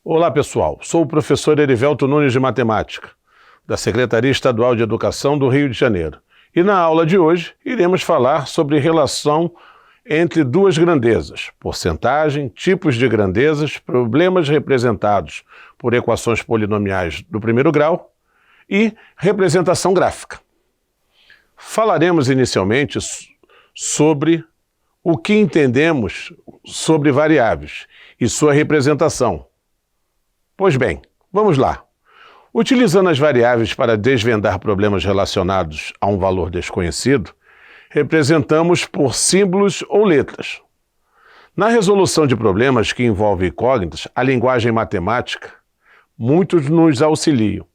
Olá pessoal, sou o professor Erivelto Nunes de Matemática, da Secretaria Estadual de Educação do Rio de Janeiro. E na aula de hoje iremos falar sobre relação entre duas grandezas, porcentagem, tipos de grandezas, problemas representados por equações polinomiais do primeiro grau e representação gráfica. Falaremos inicialmente sobre o que entendemos sobre variáveis e sua representação. Pois bem, vamos lá. Utilizando as variáveis para desvendar problemas relacionados a um valor desconhecido, representamos por símbolos ou letras. Na resolução de problemas que envolvem incógnitas, a linguagem matemática, muitos nos auxiliam,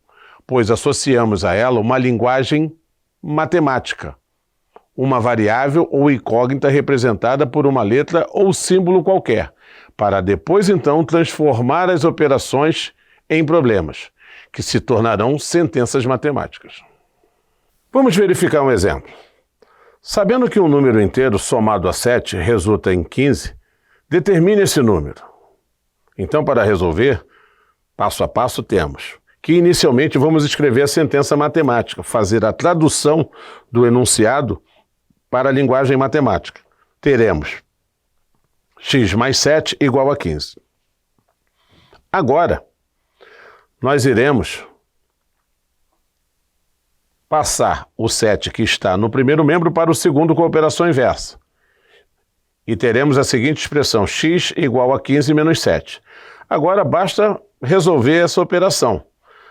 pois associamos a ela uma linguagem matemática, uma variável ou incógnita representada por uma letra ou símbolo qualquer, para depois então transformar as operações em problemas, que se tornarão sentenças matemáticas. Vamos verificar um exemplo. Sabendo que um número inteiro somado a 7 resulta em 15, determine esse número. Então, para resolver, passo a passo temos que inicialmente vamos escrever a sentença matemática, fazer a tradução do enunciado para a linguagem matemática. Teremos x mais 7 igual a 15. Agora, nós iremos passar o 7 que está no primeiro membro para o segundo com a operação inversa. E teremos a seguinte expressão, x igual a 15 menos 7. Agora basta resolver essa operação,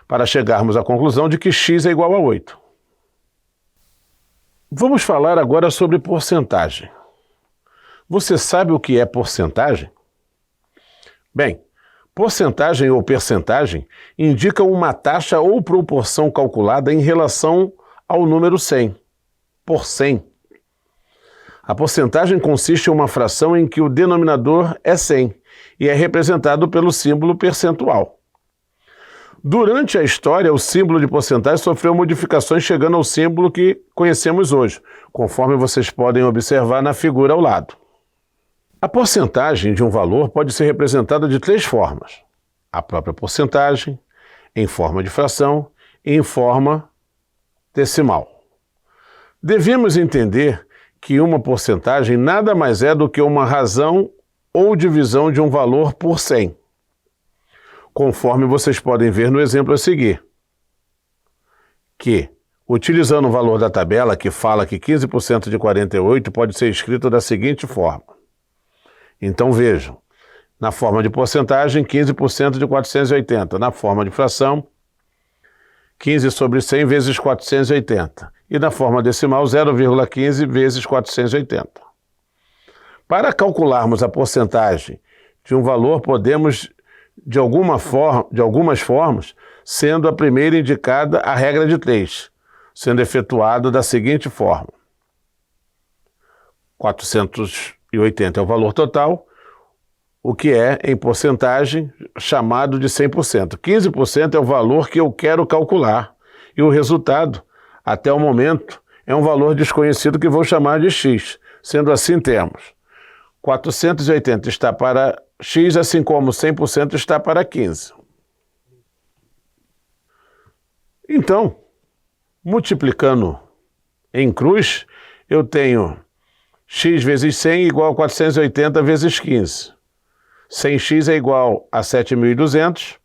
para chegarmos à conclusão de que x é igual a 8. Vamos falar agora sobre porcentagem. Você sabe o que é porcentagem? Bem, porcentagem ou percentagem indica uma taxa ou proporção calculada em relação ao número 100, por 100. A porcentagem consiste em uma fração em que o denominador é 100 e é representado pelo símbolo percentual. Durante a história, o símbolo de porcentagem sofreu modificações chegando ao símbolo que conhecemos hoje, conforme vocês podem observar na figura ao lado. A porcentagem de um valor pode ser representada de 3 formas. A própria porcentagem, em forma de fração e em forma decimal. Devemos entender que uma porcentagem nada mais é do que uma razão ou divisão de um valor por 100. Conforme vocês podem ver no exemplo a seguir, que, utilizando o valor da tabela que fala que 15% de 48 pode ser escrito da seguinte forma. Então vejam, na forma de porcentagem, 15% de 480, na forma de fração, 15 sobre 100 vezes 480, e na forma decimal, 0,15 vezes 480. Para calcularmos a porcentagem de um valor, podemos de algumas formas, sendo a primeira indicada a regra de 3, sendo efetuado da seguinte forma. 480 é o valor total, o que é, em porcentagem, chamado de 100%. 15% é o valor que eu quero calcular, e o resultado, até o momento, é um valor desconhecido que vou chamar de x. Sendo assim, temos 480 está para x, assim como 100% está para 15. Então, multiplicando em cruz, eu tenho x vezes 100 igual a 480 vezes 15. 100x é igual a 7.200.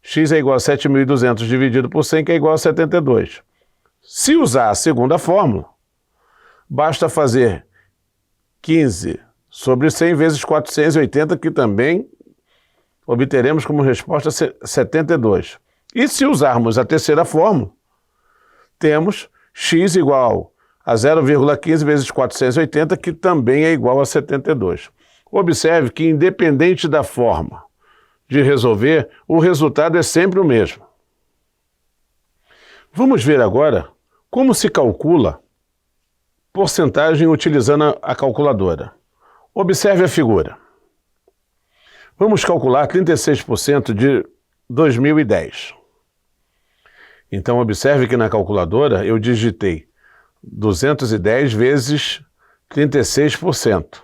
X é igual a 7.200 dividido por 100, que é igual a 72. Se usar a segunda fórmula, basta fazer 15 sobre 100 vezes 480, que também obteremos como resposta 72. E se usarmos a terceira fórmula, temos x igual a 0,15 vezes 480, que também é igual a 72. Observe que, independente da forma de resolver, o resultado é sempre o mesmo. Vamos ver agora como se calcula porcentagem utilizando a calculadora. Observe a figura. Vamos calcular 36% de 2010. Então, observe que na calculadora eu digitei 210 vezes 36%.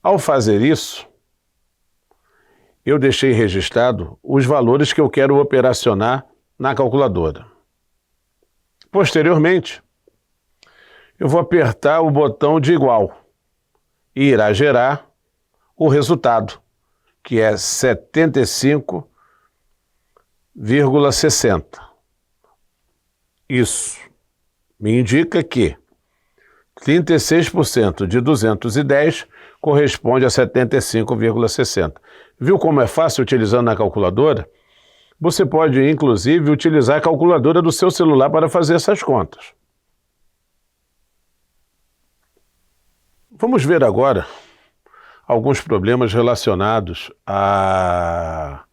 Ao fazer isso, eu deixei registrado os valores que eu quero operacionar na calculadora. Posteriormente, eu vou apertar o botão de igual e irá gerar o resultado, que é 75,60. Isso me indica que 36% de 210 corresponde a 75,60. Viu como é fácil utilizando na calculadora? Você pode, inclusive, utilizar a calculadora do seu celular para fazer essas contas. Vamos ver agora alguns problemas relacionados a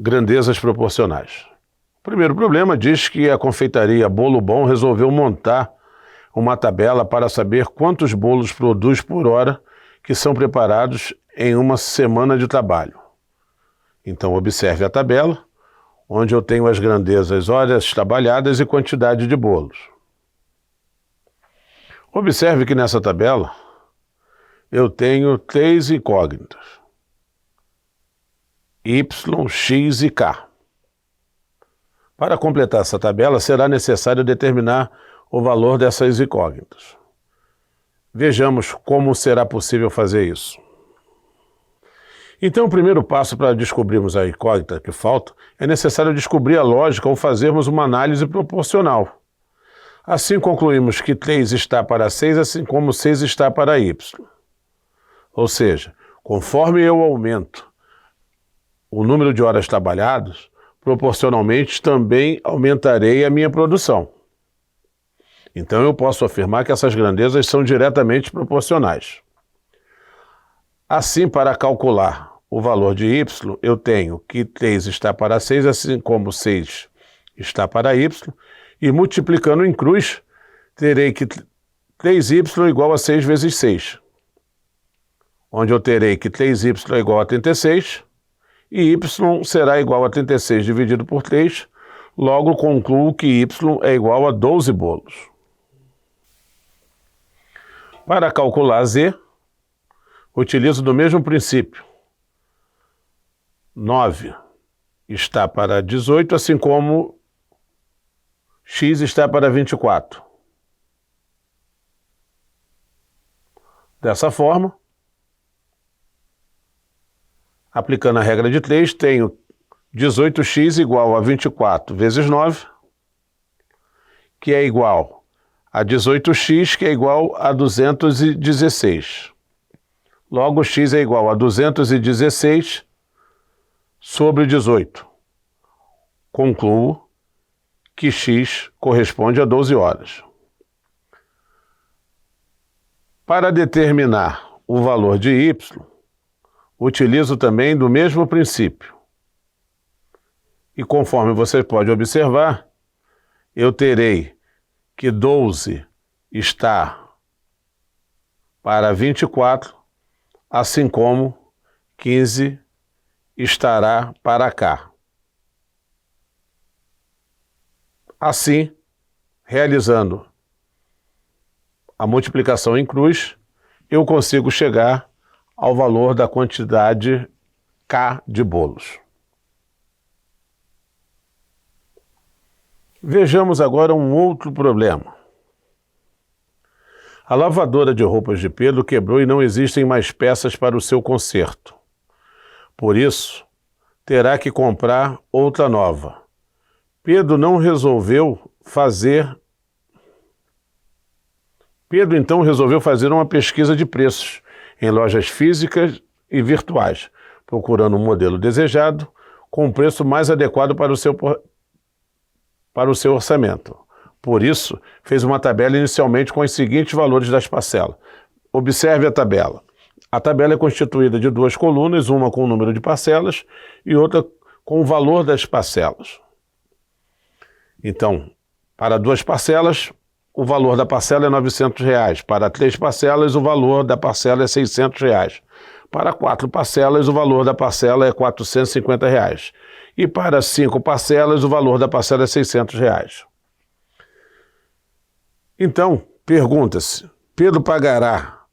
grandezas proporcionais. O primeiro problema diz que a confeitaria Bolo Bom resolveu montar uma tabela para saber quantos bolos produz por hora que são preparados em uma semana de trabalho. Então observe a tabela, onde eu tenho as grandezas, horas trabalhadas e quantidade de bolos. Observe que nessa tabela eu tenho 3 incógnitas: Y, X e K. Para completar essa tabela, será necessário determinar o valor dessas incógnitas. Vejamos como será possível fazer isso. Então, o primeiro passo para descobrirmos a incógnita que falta é necessário descobrir a lógica ou fazermos uma análise proporcional. Assim concluímos que 3 está para 6, assim como 6 está para Y. Ou seja, conforme eu aumento o número de horas trabalhadas, proporcionalmente também aumentarei a minha produção. Então eu posso afirmar que essas grandezas são diretamente proporcionais. Assim, para calcular o valor de Y, eu tenho que 3 está para 6, assim como 6 está para Y, e multiplicando em cruz, terei que 3Y igual a 6 vezes 6, onde eu terei que 3Y é igual a 36, e Y será igual a 36 dividido por 3, logo concluo que Y é igual a 12 bolos. Para calcular Z, utilizo do mesmo princípio. 9 está para 18, assim como X está para 24. Dessa forma, aplicando a regra de 3, tenho 18x igual a 24 vezes 9, que é igual a 18x, que é igual a 216. Logo, x é igual a 216 sobre 18. Concluo que x corresponde a 12 horas. Para determinar o valor de y, utilizo também do mesmo princípio. E conforme você pode observar, eu terei que 12 está para 24, assim como 15 estará para cá. Assim, realizando a multiplicação em cruz, eu consigo chegar ao valor da quantidade K de bolos. Vejamos agora um outro problema. A lavadora de roupas de Pedro quebrou e não existem mais peças para o seu conserto. Por isso, terá que comprar outra nova. Pedro então resolveu fazer uma pesquisa de preços em lojas físicas e virtuais, procurando um modelo desejado com um preço mais adequado para o seu orçamento. Por isso, fez uma tabela inicialmente com os seguintes valores das parcelas. Observe a tabela. A tabela é constituída de 2 colunas, uma com o número de parcelas e outra com o valor das parcelas. Então, para 2 parcelas, o valor da parcela é R$900. Para 3 parcelas, o valor da parcela é R$600. Para 4 parcelas, o valor da parcela é R$450. E para 5 parcelas, o valor da parcela é R$600. Então, pergunta-se, Pedro pagará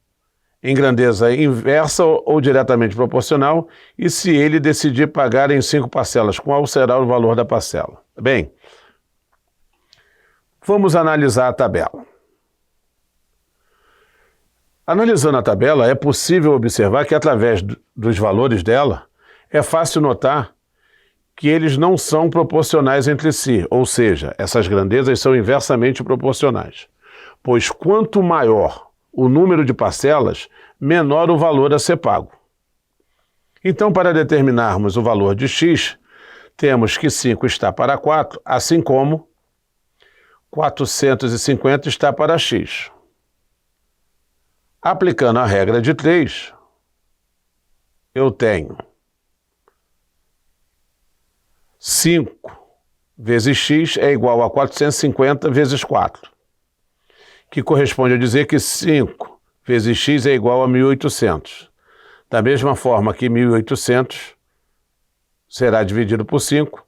em grandeza inversa ou diretamente proporcional, e se ele decidir pagar em 5 parcelas, qual será o valor da parcela? Bem, vamos analisar a tabela. Analisando a tabela, é possível observar que, através dos valores dela, é fácil notar que eles não são proporcionais entre si, ou seja, essas grandezas são inversamente proporcionais, pois quanto maior o número de parcelas, menor o valor a ser pago. Então, para determinarmos o valor de x, temos que 5 está para 4, assim como 450 está para x. Aplicando a regra de 3, eu tenho 5 vezes x é igual a 450 vezes 4, que corresponde a dizer que 5 vezes x é igual a 1.800. Da mesma forma que 1.800 será dividido por 5,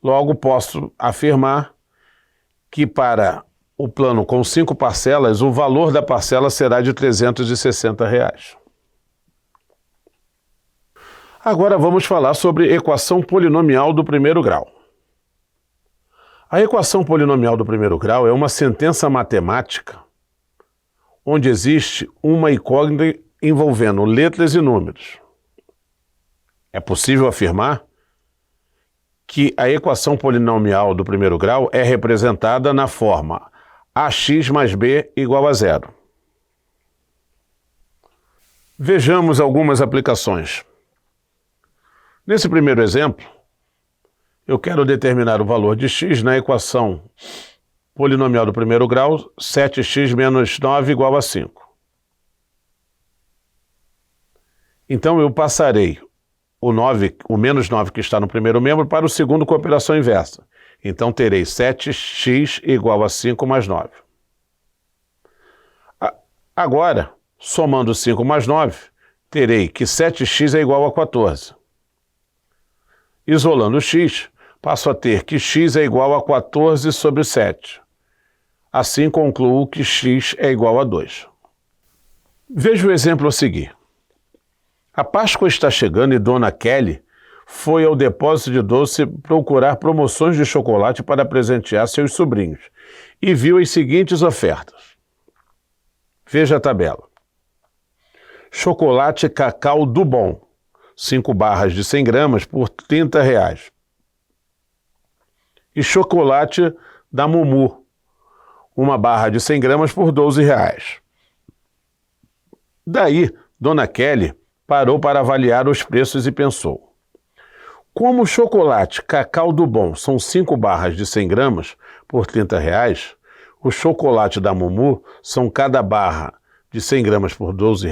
logo posso afirmar que para o plano com 5 parcelas, o valor da parcela será de R$ 360. Agora vamos falar sobre equação polinomial do primeiro grau. A equação polinomial do primeiro grau é uma sentença matemática onde existe uma incógnita envolvendo letras e números. É possível afirmar que a equação polinomial do primeiro grau é representada na forma ax mais b igual a 0. Vejamos algumas aplicações. Nesse primeiro exemplo, eu quero determinar o valor de x na equação polinomial do primeiro grau, 7x menos 9 igual a 5. Então eu passarei o menos 9 que está no primeiro membro para o segundo com operação inversa. Então terei 7x igual a 5 mais 9. Agora, somando 5 mais 9, terei que 7x é igual a 14. Isolando x, passo a ter que x é igual a 14 sobre 7. Assim concluo que x é igual a 2. Veja o exemplo a seguir. A Páscoa está chegando e Dona Kelly foi ao depósito de doce procurar promoções de chocolate para presentear seus sobrinhos e viu as seguintes ofertas. Veja a tabela. Chocolate Cacau do Bom, 5 barras de 100 gramas por R$ 30. E chocolate da Mumu, uma barra de 100 gramas por R$ 12. Daí, Dona Kelly parou para avaliar os preços e pensou: como o chocolate Cacau do Bom são 5 barras de 100 gramas por R$ 30, o chocolate da Mumu são cada barra de 100 gramas por R$ 12,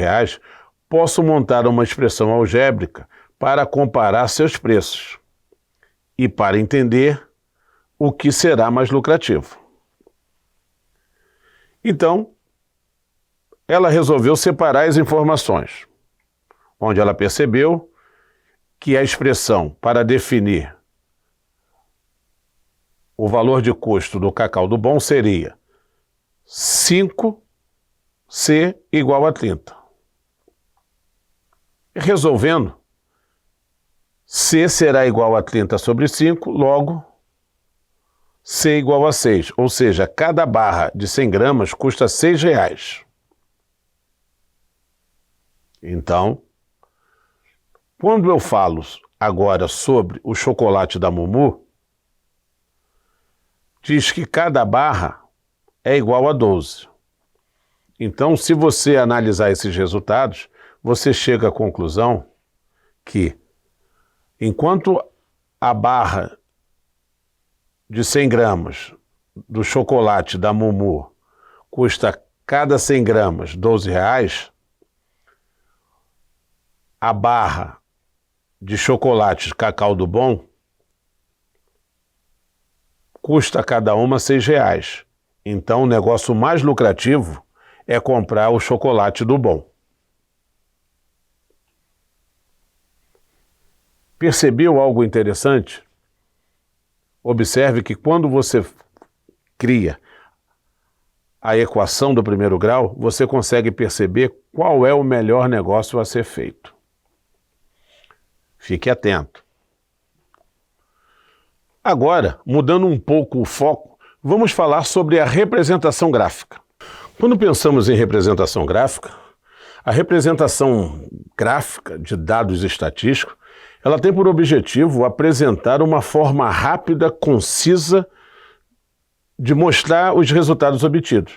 posso montar uma expressão algébrica para comparar seus preços e para entender o que será mais lucrativo. Então, ela resolveu separar as informações, onde ela percebeu que a expressão para definir o valor de custo do Cacau do Bom seria 5C igual a 30. Resolvendo, C será igual a 30 sobre 5, logo C igual a 6, ou seja, cada barra de 100 gramas custa R$ 6. Então, quando eu falo agora sobre o chocolate da Mumu, diz que cada barra é igual a 12. Então, se você analisar esses resultados, você chega à conclusão que, enquanto a barra de 100 gramas do chocolate da Mumu custa cada 100 gramas R$ 12, a barra de chocolate Cacau do Bom custa cada uma R$ 6. Então, o negócio mais lucrativo é comprar o chocolate do Bom. Percebeu algo interessante? Observe que quando você cria a equação do primeiro grau, você consegue perceber qual é o melhor negócio a ser feito. Fique atento. Agora, mudando um pouco o foco, vamos falar sobre a representação gráfica. Quando pensamos em representação gráfica, a representação gráfica de dados estatísticos, ela tem por objetivo apresentar uma forma rápida, concisa, de mostrar os resultados obtidos,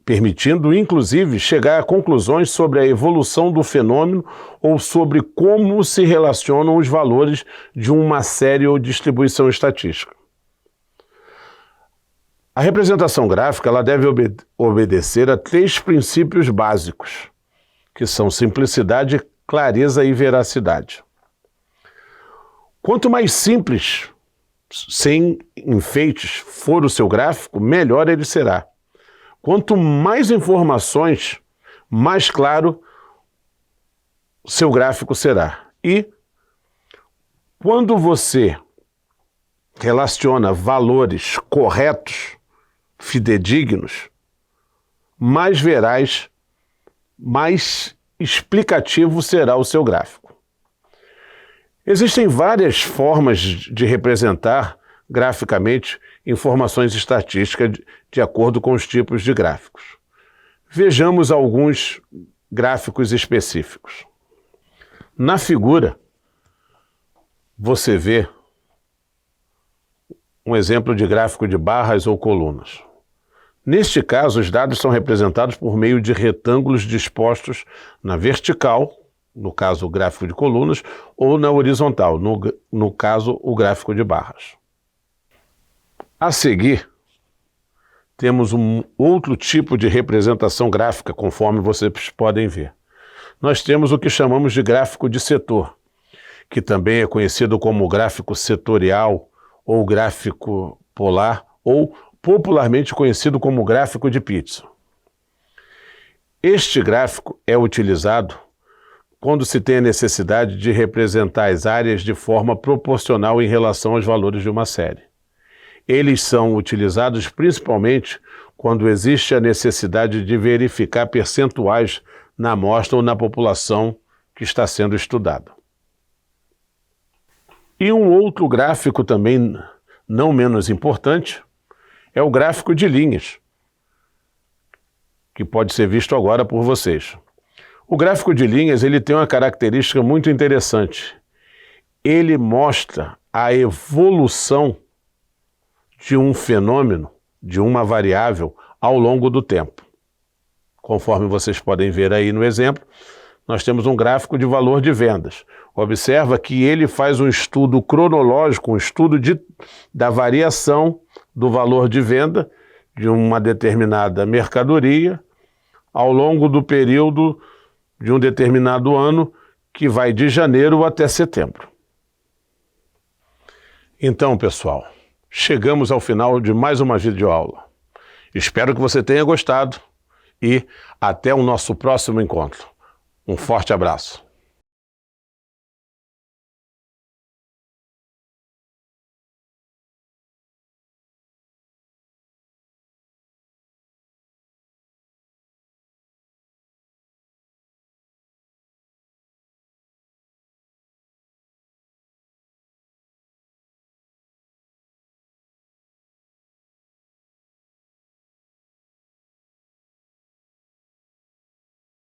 permitindo, inclusive, chegar a conclusões sobre a evolução do fenômeno ou sobre como se relacionam os valores de uma série ou distribuição estatística. A representação gráfica ela deve obedecer a 3 princípios básicos, que são simplicidade, clareza e veracidade. Quanto mais simples, sem enfeites, for o seu gráfico, melhor ele será. Quanto mais informações, mais claro seu gráfico será. E quando você relaciona valores corretos, fidedignos, mais veraz, mais explicativo será o seu gráfico. Existem várias formas de representar graficamente informações estatísticas de acordo com os tipos de gráficos. Vejamos alguns gráficos específicos. Na figura, você vê um exemplo de gráfico de barras ou colunas. Neste caso, os dados são representados por meio de retângulos dispostos na vertical, no caso o gráfico de colunas, ou na horizontal, no caso o gráfico de barras. A seguir, temos um outro tipo de representação gráfica, conforme vocês podem ver. Nós temos o que chamamos de gráfico de setor, que também é conhecido como gráfico setorial, ou gráfico polar, ou popularmente conhecido como gráfico de pizza. Este gráfico é utilizado quando se tem a necessidade de representar as áreas de forma proporcional em relação aos valores de uma série. Eles são utilizados principalmente quando existe a necessidade de verificar percentuais na amostra ou na população que está sendo estudada. E um outro gráfico também não menos importante é o gráfico de linhas, que pode ser visto agora por vocês. O gráfico de linhas ele tem uma característica muito interessante. Ele mostra a evolução de um fenômeno, de uma variável, ao longo do tempo. Conforme vocês podem ver aí no exemplo, nós temos um gráfico de valor de vendas. Observa que ele faz um estudo cronológico, um estudo da variação do valor de venda de uma determinada mercadoria ao longo do período de um determinado ano, que vai de janeiro até setembro. Então, pessoal, chegamos ao final de mais uma videoaula. Espero que você tenha gostado e até o nosso próximo encontro. Um forte abraço.